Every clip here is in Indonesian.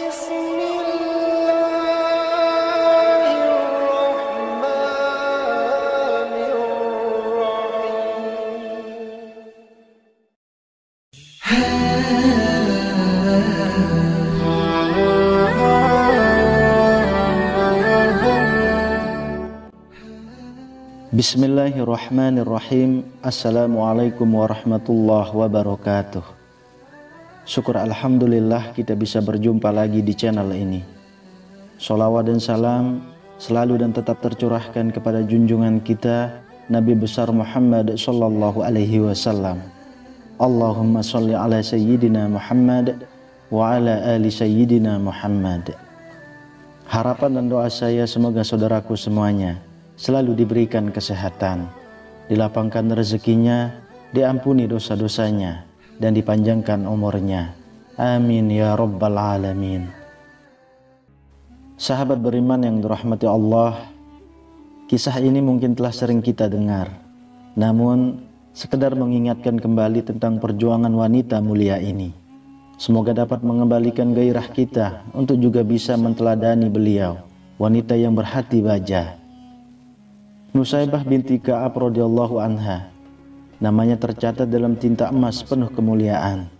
Bismillahirrahmanirrahim. Assalamualaikum warahmatullahi wabarakatuh. Syukur alhamdulillah kita bisa berjumpa lagi di channel ini. Sholawat dan salam selalu dan tetap tercurahkan kepada junjungan kita Nabi besar Muhammad sallallahu alaihi wasallam. Allahumma sholli ala sayyidina Muhammad wa ala ali sayyidina Muhammad. Harapan dan doa saya semoga saudaraku semuanya selalu diberikan kesehatan, dilapangkan rezekinya, diampuni dosa-dosanya, dan dipanjangkan umurnya. Amin ya rabbal alamin. Sahabat beriman yang dirahmati Allah, kisah ini mungkin telah sering kita dengar, namun sekedar mengingatkan kembali tentang perjuangan wanita mulia ini. Semoga dapat mengembalikan gairah kita untuk juga bisa menteladani beliau, wanita yang berhati baja. Nusaybah binti Ka'ab radhiyallahu anha, namanya tercatat dalam tinta emas penuh kemuliaan.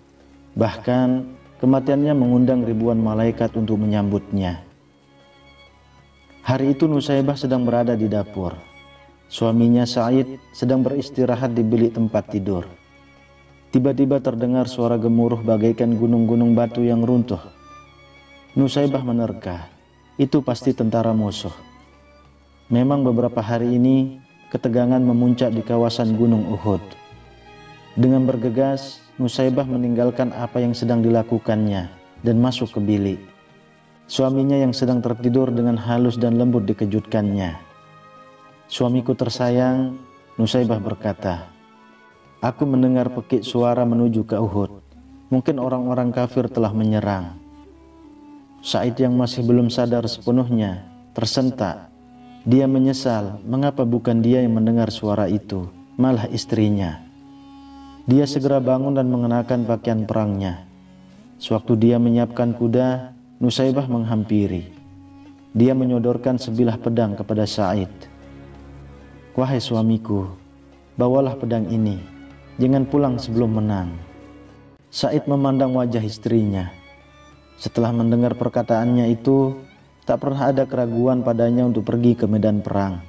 Bahkan kematiannya mengundang ribuan malaikat untuk menyambutnya. Hari itu Nusaybah sedang berada di dapur. Suaminya Sa'id sedang beristirahat di bilik tempat tidur. Tiba-tiba terdengar suara gemuruh bagaikan gunung-gunung batu yang runtuh. Nusaybah menerka, itu pasti tentara musuh. Memang beberapa hari ini ketegangan memuncak di kawasan Gunung Uhud. Dengan bergegas, Nusaybah meninggalkan apa yang sedang dilakukannya dan masuk ke bilik. Suaminya yang sedang tertidur dengan halus dan lembut dikejutkannya. "Suamiku tersayang," Nusaybah berkata, "aku mendengar pekik suara menuju ke Uhud. Mungkin orang-orang kafir telah menyerang." Sa'id yang masih belum sadar sepenuhnya tersentak. Dia menyesal mengapa bukan dia yang mendengar suara itu, malah istrinya. Dia segera bangun dan mengenakan pakaian perangnya. Sewaktu dia menyiapkan kuda, Nusaybah menghampiri. Dia menyodorkan sebilah pedang kepada Sa'id. "Wahai suamiku, bawalah pedang ini, jangan pulang sebelum menang." Sa'id memandang wajah istrinya. Setelah mendengar perkataannya itu, tak pernah ada keraguan padanya untuk pergi ke medan perang.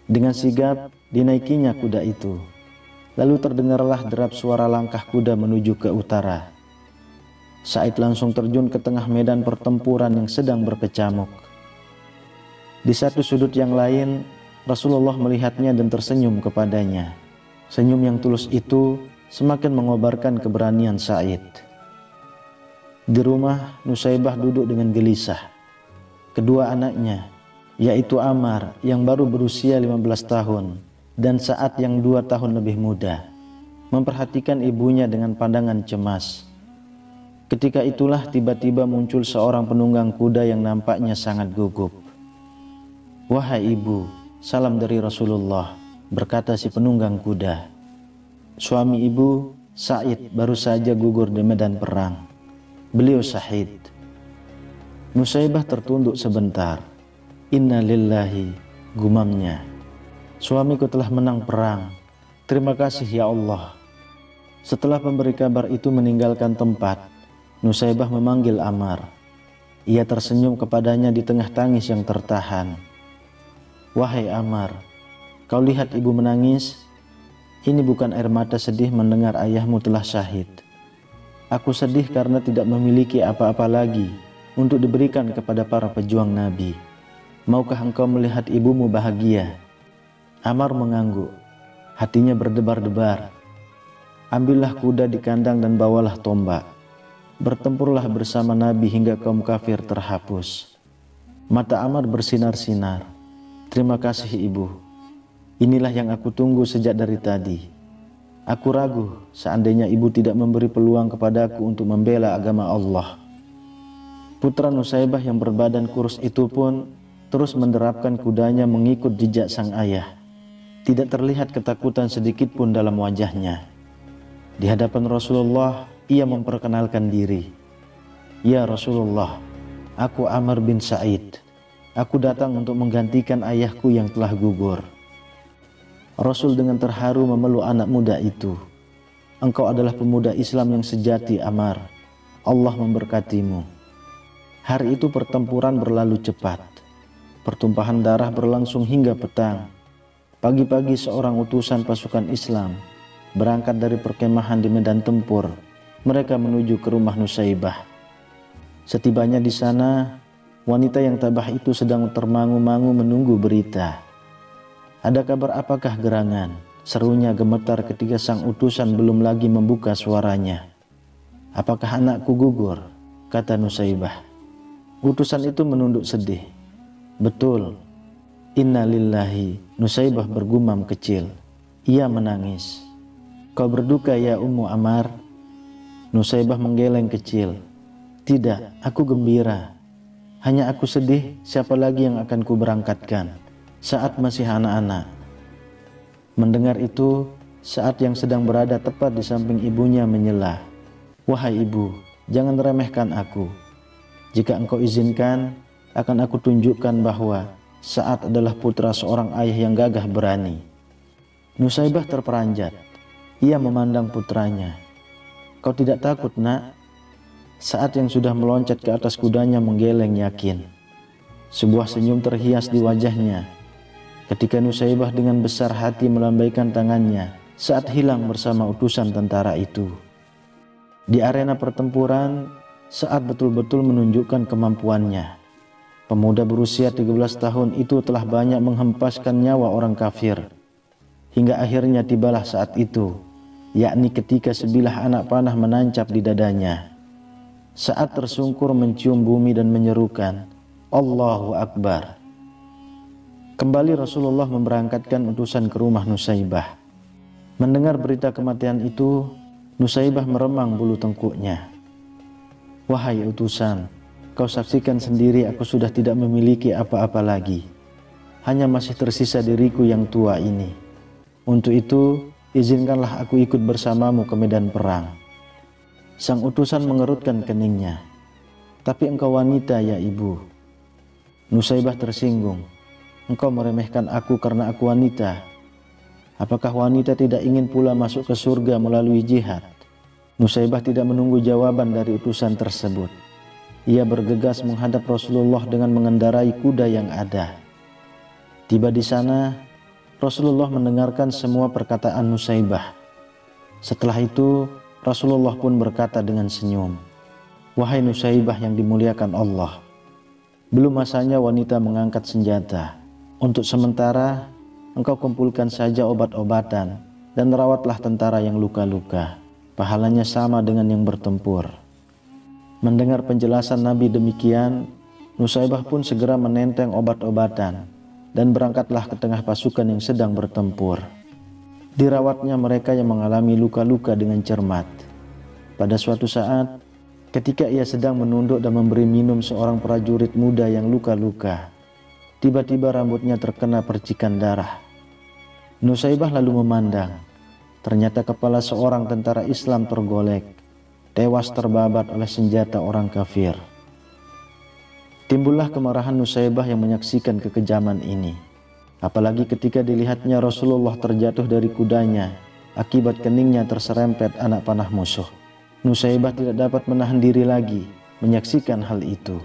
Dengan sigap dinaikinya kuda itu. Lalu terdengarlah derap suara langkah kuda menuju ke utara. Sa'id langsung terjun ke tengah medan pertempuran yang sedang berkecamuk. Di satu sudut yang lain, Rasulullah melihatnya dan tersenyum kepadanya. Senyum yang tulus itu semakin mengobarkan keberanian Sa'id. Di rumah, Nusaybah duduk dengan gelisah. Kedua anaknya, yaitu Ammar yang baru berusia 15 tahun dan Sa'ad yang 2 tahun lebih muda, memperhatikan ibunya dengan pandangan cemas. Ketika itulah tiba-tiba muncul seorang penunggang kuda yang nampaknya sangat gugup. "Wahai ibu, salam dari Rasulullah," berkata si penunggang kuda. Suami ibu, Sa'id, baru saja gugur di medan perang. Beliau syahid. Nusaybah tertunduk sebentar. "Inna lillahi," gumamnya. "Suamiku telah menang perang. Terima kasih ya Allah." Setelah pemberi kabar itu meninggalkan tempat, Nusaybah memanggil Ammar. Ia tersenyum kepadanya di tengah tangis yang tertahan. "Wahai Ammar, kau lihat ibu menangis? Ini bukan air mata sedih mendengar ayahmu telah syahid. Aku sedih karena tidak memiliki apa-apa lagi untuk diberikan kepada para pejuang Nabi. Maukah engkau melihat ibumu bahagia?" Ammar mengangguk. Hatinya berdebar-debar. "Ambillah kuda di kandang dan bawalah tombak. Bertempurlah bersama Nabi hingga kaum kafir terhapus." Mata Ammar bersinar-sinar. "Terima kasih ibu. Inilah yang aku tunggu sejak dari tadi. Aku ragu seandainya ibu tidak memberi peluang kepadaku untuk membela agama Allah." Putra Nusaybah yang berbadan kurus itu pun terus menderapkan kudanya mengikut jejak sang ayah. Tidak terlihat ketakutan sedikit pun dalam wajahnya. Di hadapan Rasulullah, ia memperkenalkan diri. "Ya Rasulullah, aku Amr bin Sa'id. Aku datang untuk menggantikan ayahku yang telah gugur." Rasul dengan terharu memeluk anak muda itu. "Engkau adalah pemuda Islam yang sejati, Amr. Allah memberkatimu." Hari itu pertempuran berlalu cepat. Pertumpahan darah berlangsung hingga petang. Pagi-pagi seorang utusan pasukan Islam berangkat dari perkemahan di medan tempur. Mereka menuju ke rumah Nusaybah. Setibanya di sana, wanita yang tabah itu sedang termangu-mangu menunggu berita. "Ada kabar apakah gerangan?" serunya gemetar ketika sang utusan belum lagi membuka suaranya. "Apakah anakku gugur?" kata Nusaybah. Utusan itu menunduk sedih. "Betul." "Innalillahi." Nusaybah bergumam kecil. Ia menangis. "Kau berduka ya Ummu Ammar?" Nusaybah menggeleng kecil. "Tidak, aku gembira. Hanya aku sedih, siapa lagi yang akan kuberangkatkan saat masih anak-anak." Mendengar itu, Saat yang sedang berada tepat di samping ibunya menyela, "Wahai ibu, jangan remehkan aku. Jika engkau izinkan, akan aku tunjukkan bahwa Sa'ad adalah putra seorang ayah yang gagah berani." Nusaybah terperanjat. Ia memandang putranya. "Kau tidak takut, nak?" Sa'ad yang sudah meloncat ke atas kudanya menggeleng yakin. Sebuah senyum terhias di wajahnya ketika Nusaybah dengan besar hati melambaikan tangannya saat hilang bersama utusan tentara itu. Di arena pertempuran, Sa'ad betul-betul menunjukkan kemampuannya. Pemuda berusia 13 tahun itu telah banyak menghempaskan nyawa orang kafir. Hingga akhirnya tibalah saat itu, yakni ketika sebilah anak panah menancap di dadanya. Sa'ad tersungkur mencium bumi dan menyerukan, "Allahu Akbar." Kembali Rasulullah memberangkatkan utusan ke rumah Nusaybah. Mendengar berita kematian itu, Nusaybah meremang bulu tengkuknya. "Wahai utusan, kau saksikan sendiri aku sudah tidak memiliki apa-apa lagi. Hanya masih tersisa diriku yang tua ini. Untuk itu, izinkanlah aku ikut bersamamu ke medan perang." Sang utusan mengerutkan keningnya. "Tapi engkau wanita ya ibu." Nusaybah tersinggung. "Engkau meremehkan aku karena aku wanita. Apakah wanita tidak ingin pula masuk ke surga melalui jihad?" Nusaybah tidak menunggu jawaban dari utusan tersebut. Ia bergegas menghadap Rasulullah dengan mengendarai kuda yang ada. Tiba di sana, Rasulullah mendengarkan semua perkataan Nusaybah. Setelah itu, Rasulullah pun berkata dengan senyum, "Wahai Nusaybah yang dimuliakan Allah, belum masanya wanita mengangkat senjata. Untuk sementara, engkau kumpulkan saja obat-obatan dan rawatlah tentara yang luka-luka. Pahalanya sama dengan yang bertempur." Mendengar penjelasan Nabi demikian, Nusaybah pun segera menenteng obat-obatan dan berangkatlah ke tengah pasukan yang sedang bertempur. Dirawatnya mereka yang mengalami luka-luka dengan cermat. Pada suatu saat, ketika ia sedang menunduk dan memberi minum seorang prajurit muda yang luka-luka, tiba-tiba rambutnya terkena percikan darah. Nusaybah lalu memandang. Ternyata kepala seorang tentara Islam tergolek, tewas terbabat oleh senjata orang kafir. Timbullah kemarahan Nusaybah yang menyaksikan kekejaman ini. Apalagi ketika dilihatnya Rasulullah terjatuh dari kudanya akibat keningnya terserempet anak panah musuh. Nusaybah tidak dapat menahan diri lagi menyaksikan hal itu.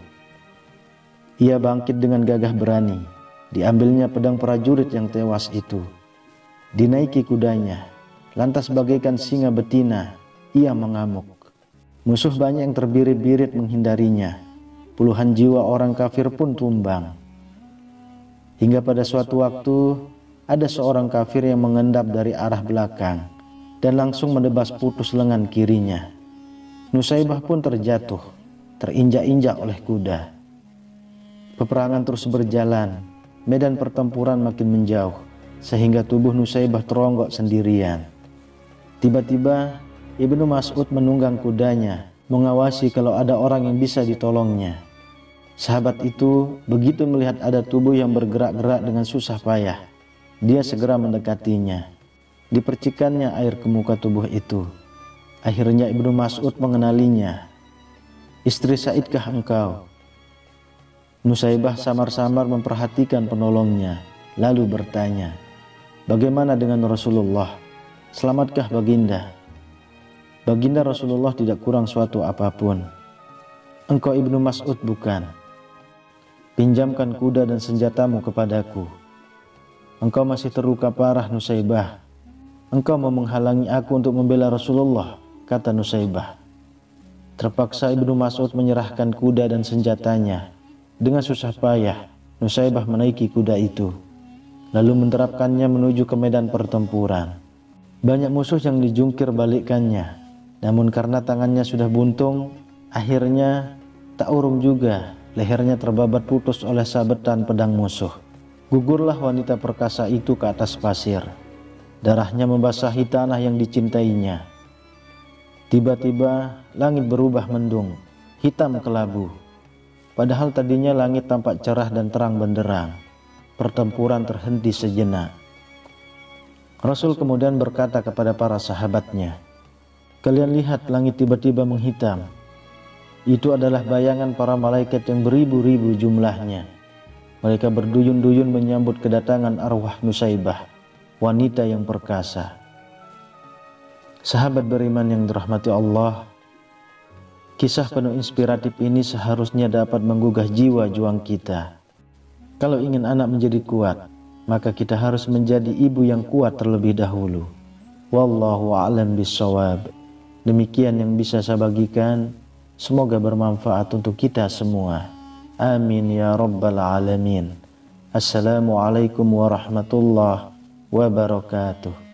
Ia bangkit dengan gagah berani. Diambilnya pedang prajurit yang tewas itu. Dinaiki kudanya. Lantas bagaikan singa betina, ia mengamuk. Musuh banyak yang terbirit-birit menghindarinya. Puluhan jiwa orang kafir pun tumbang. Hingga pada suatu waktu, ada seorang kafir yang mengendap dari arah belakang dan langsung menebas putus lengan kirinya. Nusaybah pun terjatuh, terinjak-injak oleh kuda. Peperangan terus berjalan, medan pertempuran makin menjauh, sehingga tubuh Nusaybah teronggok sendirian. Tiba-tiba Ibnu Mas'ud menunggang kudanya, mengawasi kalau ada orang yang bisa ditolongnya. Sahabat itu begitu melihat ada tubuh yang bergerak-gerak dengan susah payah, dia segera mendekatinya. Dipercikannya air ke muka tubuh itu. Akhirnya Ibnu Mas'ud mengenalinya. Istri Sa'idkah engkau? Nusaibah samar-samar memperhatikan penolongnya, lalu bertanya, bagaimana dengan Rasulullah? Selamatkah baginda? Baginda Rasulullah tidak kurang suatu apapun. Engkau Ibnu Mas'ud bukan? Pinjamkan kuda dan senjatamu kepadaku. Engkau masih terluka parah, Nusaibah. Engkau mau menghalangi aku untuk membela Rasulullah, kata Nusaibah. Terpaksa Ibnu Mas'ud menyerahkan kuda dan senjatanya. Dengan susah payah, Nusaibah menaiki kuda itu, lalu menerapkannya menuju ke medan pertempuran. Banyak musuh yang dijungkir balikkannya, namun karena tangannya sudah buntung, akhirnya tak urung juga, lehernya terbabat putus oleh sabetan pedang musuh. Gugurlah wanita perkasa itu ke atas pasir. Darahnya membasahi tanah yang dicintainya. Tiba-tiba langit berubah mendung, hitam kelabu. Padahal tadinya langit tampak cerah dan terang benderang. Pertempuran terhenti sejenak. Rasul kemudian berkata kepada para sahabatnya, kalian lihat langit tiba-tiba menghitam. Itu adalah bayangan para malaikat yang beribu-ribu jumlahnya. Mereka berduyun-duyun menyambut kedatangan arwah Nusaibah, wanita yang perkasa. Sahabat beriman yang dirahmati Allah, kisah penuh inspiratif ini seharusnya dapat menggugah jiwa juang kita. Kalau ingin anak menjadi kuat, maka kita harus menjadi ibu yang kuat terlebih dahulu. Wallahu a'lam bishawab. Demikian yang bisa saya bagikan. Semoga bermanfaat untuk kita semua. Amin ya rabbal alamin. Assalamualaikum warahmatullahi wabarakatuh.